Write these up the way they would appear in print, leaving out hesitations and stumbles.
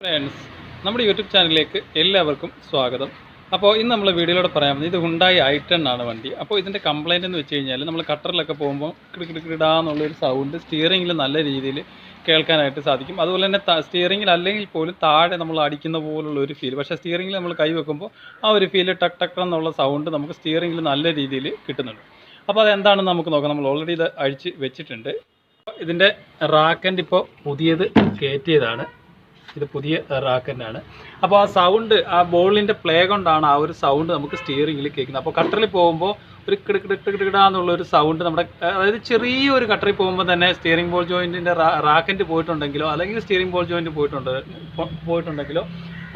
Friends, നമ്മുടെ YouTube ചാനലിലേക്ക് എല്ലാവർക്കും സ്വാഗതം. അപ്പോൾ ഇന്ന് നമ്മൾ വീഡിയോയിലൂടെ പറയാൻ ഇത് Hyundai i10 ആണ് വണ്ടി. അപ്പോൾ ഇതിൻ്റെ കംപ്ലയിൻ്റ് എന്ന് വെച്ച് കഴിഞ്ഞാൽ നമ്മൾ കട്ടറിലൊക്കെ പോകുമ്പോൾ കിടുകിടാന്നുള്ളൊരു സൗണ്ട് സ്റ്റിയറിങ്ങിൽ നല്ല രീതിയിൽ കേൾക്കാനായിട്ട് സാധിക്കും. അതുപോലെ തന്നെ സ്റ്റിയറിങ്ങിൽ അല്ലെങ്കിൽ പോലും താഴെ നമ്മൾ അടിക്കുന്ന പോലുള്ള ഒരു ഫീൽ, പക്ഷേ സ്റ്റിയറിങ്ങിൽ നമ്മൾ കൈ വെക്കുമ്പോൾ ആ ഒരു ഫീൽ ടക്ക് ടക്ക് എന്നുള്ള സൗണ്ട് നമുക്ക് സ്റ്റിയറിങ്ങിൽ നല്ല രീതിയിൽ കിട്ടുന്നുണ്ട്. അപ്പോൾ അതെന്താണെന്ന് നമുക്ക് നോക്കാം. നമ്മൾ ഓൾറെഡി ഇത് അഴിച്ച് വെച്ചിട്ടുണ്ട്. ഇതിൻ്റെ റാക്കൻ്റ് ഇപ്പോൾ പുതിയത് കയറ്റിയതാണ്. ഇത് പുതിയ റാക്കൻ്റാണ്. അപ്പോൾ ആ സൗണ്ട്, ആ ബോളിൻ്റെ പ്ലേ കൊണ്ടാണ് ആ ഒരു സൗണ്ട് നമുക്ക് സ്റ്റിയറിങ്ങിൽ കേൾക്കുന്നത്. അപ്പോൾ കട്ടറിൽ പോകുമ്പോൾ ഒരു കിടുകിടാന്നുള്ളൊരു സൗണ്ട് നമ്മുടെ, അതായത് ചെറിയൊരു കട്ടറിൽ പോകുമ്പോൾ തന്നെ സ്റ്റിയറിംഗ് ബോൾ ജോയിൻറ്റിൻ്റെ റാക്കൻ്റ് പോയിട്ടുണ്ടെങ്കിലോ അല്ലെങ്കിൽ സ്റ്റിയറിംഗ് ബോൾ ജോയിൻറ്റ് പോയിട്ടുണ്ടെങ്കിലോ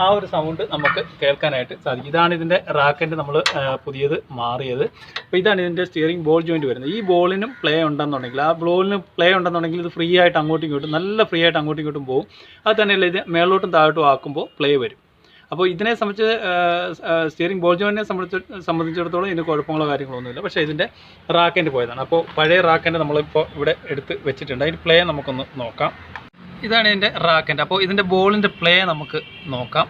ആ ഒരു സൗണ്ട് നമുക്ക് കേൾക്കാനായിട്ട് സാധിക്കും. ഇതാണ് ഇതിൻ്റെ റാക്കൻ്റ് നമ്മൾ പുതിയത് മാറിയത്. അപ്പോൾ ഇതാണ് ഇതിൻ്റെ സ്റ്റിയറിംഗ് ബോൾ ജോയിൻറ്റ് വരുന്നത്. ഈ ബോളിനും പ്ലേ ഉണ്ടെന്നുണ്ടെങ്കിൽ, ആ ബോളിന് പ്ലേ ഉണ്ടെന്നുണ്ടെങ്കിൽ ഇത് ഫ്രീ ആയിട്ട് അങ്ങോട്ടും ഇങ്ങോട്ടും, നല്ല ഫ്രീ ആയിട്ട് അങ്ങോട്ടും ഇങ്ങോട്ടും പോകും. അത് തന്നെയല്ല, ഇത് മേളോട്ടും താഴോട്ടും ആക്കുമ്പോൾ പ്ലേ വരും. അപ്പോൾ ഇതിനെ സംബന്ധിച്ച് സ്റ്റിയറിംഗ് ബോൾ ജോയിൻറ്റിനെ സംബന്ധിച്ചിടത്തോളം ഇതിന് കുഴപ്പങ്ങളോ കാര്യങ്ങളൊന്നുമില്ല. പക്ഷേ ഇതിൻ്റെ റാക്കൻ്റ് പോയതാണ്. അപ്പോൾ പഴയ റാക്കൻ്റ് നമ്മളിപ്പോൾ ഇവിടെ എടുത്ത് വെച്ചിട്ടുണ്ട്. അതിൻ്റെ പ്ലേ നമുക്കൊന്ന് നോക്കാം. ഇതാണ് ഇതിൻ്റെ റാക്കൻ്റ്. അപ്പോൾ ഇതിൻ്റെ ബോളിൻ്റെ പ്ലേ നമുക്ക് നോക്കാം.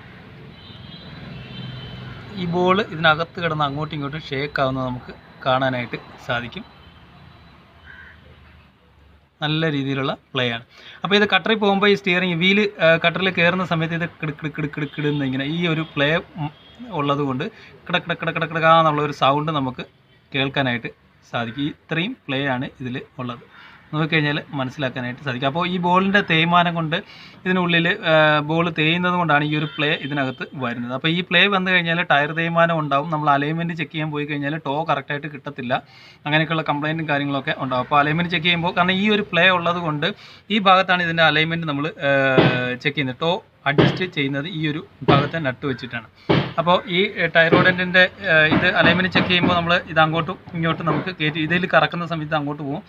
ഈ ബോൾ ഇതിനകത്ത് കിടന്ന് അങ്ങോട്ടും ഇങ്ങോട്ടും ഷേക്ക് ആവുന്നത് നമുക്ക് കാണാനായിട്ട് സാധിക്കും. നല്ല രീതിയിലുള്ള പ്ലേ ആണ്. അപ്പോൾ ഇത് കട്ടറിൽ പോകുമ്പോൾ ഈ സ്റ്റിയറിംഗ് വീല് കട്ടറിൽ കയറുന്ന സമയത്ത് ഇത് കിടുക്കിടുന്ന് ഇങ്ങനെ ഈ ഒരു പ്ലേ ഉള്ളത് കൊണ്ട് കിടക്കിടക്കിടക്കിടക്കിടക്കാന്നുള്ള ഒരു സൗണ്ട് നമുക്ക് കേൾക്കാനായിട്ട് സാധിക്കും. ഇത്രയും പ്ലേ ആണ് ഇതിൽ ഉള്ളത്. നോക്കിക്കഴിഞ്ഞാൽ മനസ്സിലാക്കാനായിട്ട് സാധിക്കും. അപ്പോൾ ഈ ബോളിൻ്റെ തേയ്മാനം കൊണ്ട് ഇതിനുള്ളിൽ ബോൾ തേയുന്നത് കൊണ്ടാണ് ഈ ഒരു പ്ലേ ഇതിനകത്ത് വരുന്നത്. അപ്പോൾ ഈ പ്ലേ വന്നു കഴിഞ്ഞാൽ ടയർ തേയ്മാനം ഉണ്ടാവും. നമ്മൾ അലൈൻമെൻറ്റ് ചെക്ക് ചെയ്യാൻ പോയി കഴിഞ്ഞാൽ ടോ കറക്റ്റായിട്ട് കിട്ടത്തില്ല. അങ്ങനെയൊക്കെയുള്ള കംപ്ലയിൻറ്റും കാര്യങ്ങളൊക്കെ ഉണ്ടാവും. അപ്പോൾ അലൈൻമെൻറ്റ് ചെക്ക് ചെയ്യുമ്പോൾ, കാരണം ഈ ഒരു പ്ലേ ഉള്ളത് കൊണ്ട് ഈ ഭാഗത്താണ് ഇതിൻ്റെ അലൈൻമെൻറ്റ് നമ്മൾ ചെക്ക് ചെയ്യുന്നത്. ടോ അഡ്ജസ്റ്റ് ചെയ്യുന്നത് ഈ ഒരു ഭാഗത്തെ നട്ട് വെച്ചിട്ടാണ്. അപ്പോൾ ഈ ടൈറോയിഡിൻ്റെ ഇത് അലൈൻമെൻറ്റ് ചെക്ക് ചെയ്യുമ്പോൾ നമ്മൾ ഇത് അങ്ങോട്ടും ഇങ്ങോട്ടും നമുക്ക് കയറ്റി ഇതിൽ കറക്കുന്ന സമയത്ത് അങ്ങോട്ട് പോകും,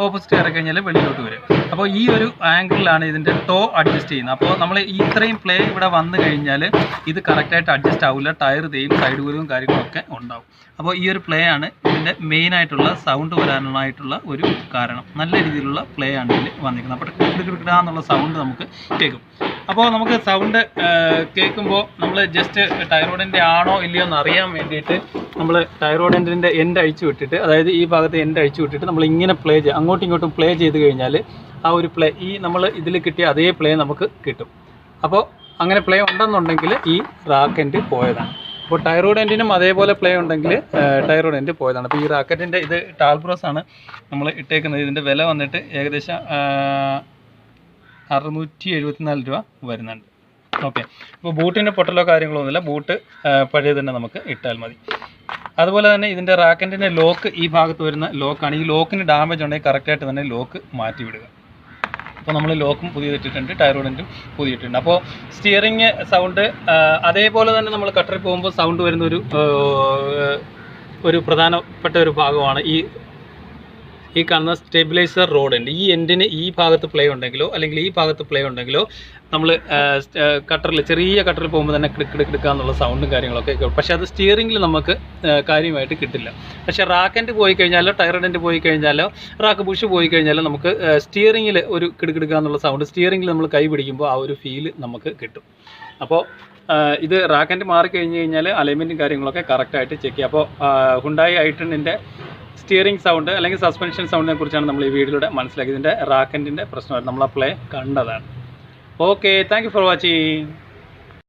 ഓപ്പോസിറ്റ് ഇറക്കി കഴിഞ്ഞാൽ വെളിയിലോട്ട് വരും. അപ്പോൾ ഈ ഒരു ആംഗിളിലാണ് ഇതിൻ്റെ ടോ അഡ്ജസ്റ്റ് ചെയ്യുന്നത്. അപ്പോൾ നമ്മൾ ഇത്രയും പ്ലേ ഇവിടെ വന്നു കഴിഞ്ഞാൽ ഇത് കറക്റ്റായിട്ട് അഡ്ജസ്റ്റ് ആവില്ല, ടയർ തേയും സൈഡ് വീലും കാര്യങ്ങളൊക്കെ ഉണ്ടാവും. അപ്പോൾ ഈ ഒരു പ്ലേ ആണ് ഇതിൻ്റെ മെയിനായിട്ടുള്ള സൗണ്ട് വരാനായിട്ടുള്ള ഒരു കാരണം. നല്ല രീതിയിലുള്ള പ്ലേ ആണ് ഇതിൽ വന്നിരിക്കുന്നത്. അപ്പോൾ കിടുകിടാന്നുള്ള സൗണ്ട് നമുക്ക് കേൾക്കും. അപ്പോൾ നമുക്ക് സൗണ്ട് കേൾക്കുമ്പോൾ നമ്മൾ ജസ്റ്റ് ടൈറോയിഡിൻ്റെ ആണോ ഇല്ലയോ എന്ന് അറിയാൻ വേണ്ടിയിട്ട് നമ്മൾ ടൈറോയിഡിൻ്റെ എൻഡ് അഴിച്ചു വിട്ടിട്ട്, അതായത് ഈ ഭാഗത്ത് എൻഡ് അഴിച്ചു വിട്ടിട്ട് നമ്മൾ ഇങ്ങനെ പ്ലേ അങ്ങോട്ടും ഇങ്ങോട്ടും പ്ലേ ചെയ്ത് കഴിഞ്ഞാൽ ആ ഒരു പ്ലേ, ഈ നമ്മൾ ഇതിൽ കിട്ടിയ അതേ പ്ലേ നമുക്ക് കിട്ടും. അപ്പോൾ അങ്ങനെ പ്ലേ ഉണ്ടെന്നുണ്ടെങ്കിൽ ഈ റാക്കൻ്റ് പോയതാണ്. അപ്പോൾ ടൈറോയിഡിനും അതേപോലെ പ്ലേ ഉണ്ടെങ്കിൽ ടൈറോയിഡ് പോയതാണ്. അപ്പോൾ ഈ റാക്കറ്റിൻ്റെ ഇത് ടാൽബ്രോസ് ആണ് നമ്മൾ ഇട്ടേക്കുന്നത്. ഇതിൻ്റെ വില വന്നിട്ട് ഏകദേശം 674 രൂപ വരുന്നുണ്ട്. ഓക്കെ. അപ്പോൾ ബൂട്ടിൻ്റെ പൊട്ടലോ കാര്യങ്ങളോ ഒന്നുമില്ല, ബൂട്ട് പഴയ തന്നെ നമുക്ക് ഇട്ടാൽ മതി. അതുപോലെ തന്നെ ഇതിൻ്റെ റാക്കറ്റിൻ്റെ ലോക്ക്, ഈ ഭാഗത്ത് വരുന്ന ലോക്കാണ്. ഈ ലോക്കിന് ഡാമേജ് ഉണ്ടെങ്കിൽ കറക്റ്റായിട്ട് തന്നെ ലോക്ക് മാറ്റി വിടുക. അപ്പോൾ നമ്മൾ ലോക്കും പുതിയതിട്ടിട്ടുണ്ട്, ടൈറോയിഡിനും പുതിയിട്ടുണ്ട്. അപ്പോൾ സ്റ്റിയറിങ് സൗണ്ട് അതേപോലെ തന്നെ നമ്മൾ കട്ടറിൽ പോകുമ്പോൾ സൗണ്ട് വരുന്ന ഒരു പ്രധാനപ്പെട്ട ഒരു ഭാഗമാണ് ഈ കാണുന്ന സ്റ്റെബിലൈസർ റോഡുണ്ട്. ഈ എൻഡിന് ഈ ഭാഗത്ത് പ്ലേ ഉണ്ടെങ്കിലോ അല്ലെങ്കിൽ ഈ ഭാഗത്ത് പ്ലേ ഉണ്ടെങ്കിലോ നമ്മൾ കട്ടറിൽ, ചെറിയ കട്ടറിൽ പോകുമ്പോൾ തന്നെ കിടുക്കിടുക്കാന്നുള്ള സൗണ്ടും കാര്യങ്ങളൊക്കെ കേൾക്കും. പക്ഷേ അത് സ്റ്റിയറിങ്ങിൽ നമുക്ക് കാര്യമായിട്ട് കിട്ടില്ല. പക്ഷേ റാക്കൻ്റ് പോയി കഴിഞ്ഞാലോ ടൈറോയിഡ് പോയി കഴിഞ്ഞാലോ റാക്ക് ബുഷ് പോയി കഴിഞ്ഞാലോ നമുക്ക് സ്റ്റിയറിങ്ങിൽ ഒരു കിടുക്കിടുക്കാന്നുള്ള സൗണ്ട്, സ്റ്റിയറിങ്ങിൽ നമ്മൾ കൈ പിടിക്കുമ്പോൾ ആ ഒരു ഫീല് നമുക്ക് കിട്ടും. അപ്പോൾ ഇത് റാക്കൻ്റ് മാറിക്കഴിഞ്ഞ് കഴിഞ്ഞാൽ അലൈൻമെൻറ്റും കാര്യങ്ങളൊക്കെ കറക്റ്റായിട്ട് ചെക്ക് ചെയ്യുക. അപ്പോൾ Hyundai i10ൻ്റെ സ്റ്റിയറിംഗ് സൗണ്ട് അല്ലെങ്കിൽ സസ്പെൻഷൻ സൗണ്ടിനെ കുറിച്ചാണ് നമ്മൾ ഈ വീഡിയോയിലൂടെ മനസ്സിലാക്കിയത്. ഇതിൻ്റെ റാക്കൻ്റിൻ്റെ പ്രശ്നമായിരുന്നു, നമ്മൾ ആ പ്ലേ കണ്ടതാണ്. Okay, thank you for watching.